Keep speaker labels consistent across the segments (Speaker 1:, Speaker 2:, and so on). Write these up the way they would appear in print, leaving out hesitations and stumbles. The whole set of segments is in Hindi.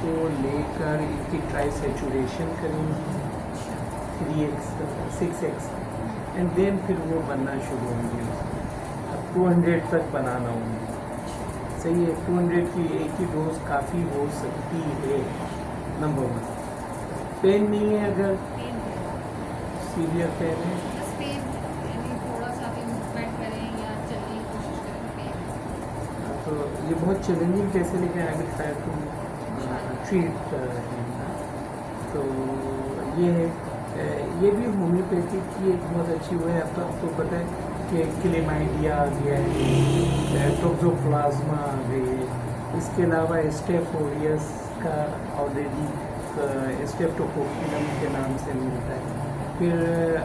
Speaker 1: को लेकर इसकी ट्राई सेचुरेशन करेंगी 3x 6x एंड देन फिर वो बनना शुरू होंगी। अब 200 तक बनाना होंगी। सही है, 200 की एक ही डोज काफ़ी हो सकती है। नंबर 1 पेन नहीं है, अगर सीवियर पेन है
Speaker 2: बस पेन यानी थोड़ा सा भी मूवमेंट करें या चलने की कोशिश करें पेन।
Speaker 1: तो ये बहुत चैलेंजिंग कैसे, लेकिन I will try to treat. तो ये है, ये भी होम्योपैथिक की एक बहुत अच्छी वो है। अब तो आपको पता है कि क्लेमाइडिया आ गया है, टोक्सोप्लाज्मा आ गई है, इसके अलावा स्टेफोरियस का ऑलरेडी स्टेप्टोकोक्किनम के नाम से मिलता है। फिर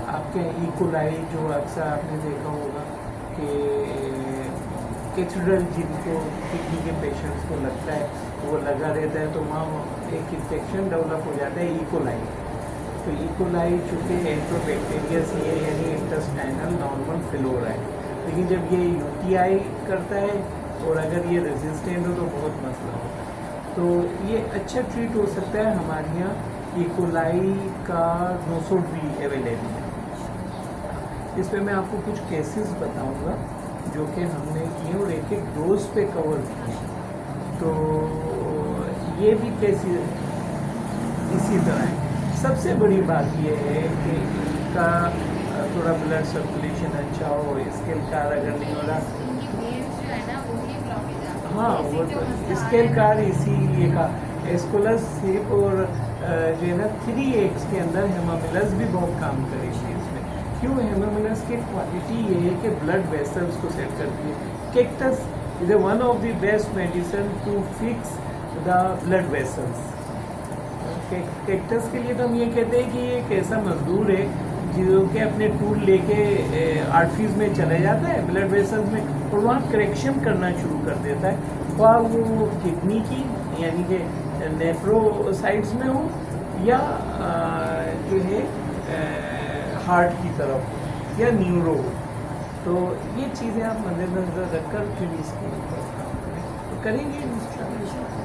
Speaker 1: आपके इकोलाई जो अक्सर आपने देखा होगा कि कैथेड्रल जिनको किडनी के पेशेंट्स को लगता है वो लगा रहता है, तो वहाँ एक इन्फेक्शन डेवलप हो जाता है इकोलाई। तो इकोलाई चूँकि एंट्रोबैक्टीरियस ये यानी इंटेस्टाइनल नॉर्मल फ्लोरा है, लेकिन जब ये यूटीआई करता है और अगर ये रेजिस्टेंट हो तो बहुत मसला होता है। तो ये अच्छा ट्रीट हो सकता है। हमारे यहाँ इकोलाई का नोसोड भी अवेलेबल है। इस पर मैं आपको कुछ केसेस बताऊंगा जो कि हमने किए और एक एक डोज पे कवर किए। तो ये भी केसेस इसी तरह है। सबसे बड़ी बात यह है कि इनका थोड़ा ब्लड सर्कुलेशन अच्छा हो, स्केल कार अगर नहीं हो रहा,
Speaker 2: इनकी वेन्स जो है ना वो ही ब्लॉकेज है।
Speaker 1: हाँ वो तो स्केल कार इसीलिए का एस्कुलस सिप और जो है ना 3x के अंदर हेमामिलस भी बहुत काम करेगी इसमें। क्यों? हेमामिलस की क्वालिटी ये है कि ब्लड वेसल्स को सेट करती है। Cactus is one of the best medicine to fix the blood vessels. Cactus के लिए तो हम ये कहते हैं कि ये एक ऐसा मजदूर है जो कि अपने टूल लेके आर्टरीज में चला जाता है ब्लड वेसल्स में और वहाँ करेक्शन करना शुरू कर देता है, और वो किडनी की यानी कि नेफ्रोसाइट्स में हो या जो है हार्ट की तरफ या न्यूरो। तो ये चीज़ें आप मद्देनजर रखकर फिर इसके ऊपर काम करें तो करेंगे इंशाल्लाह।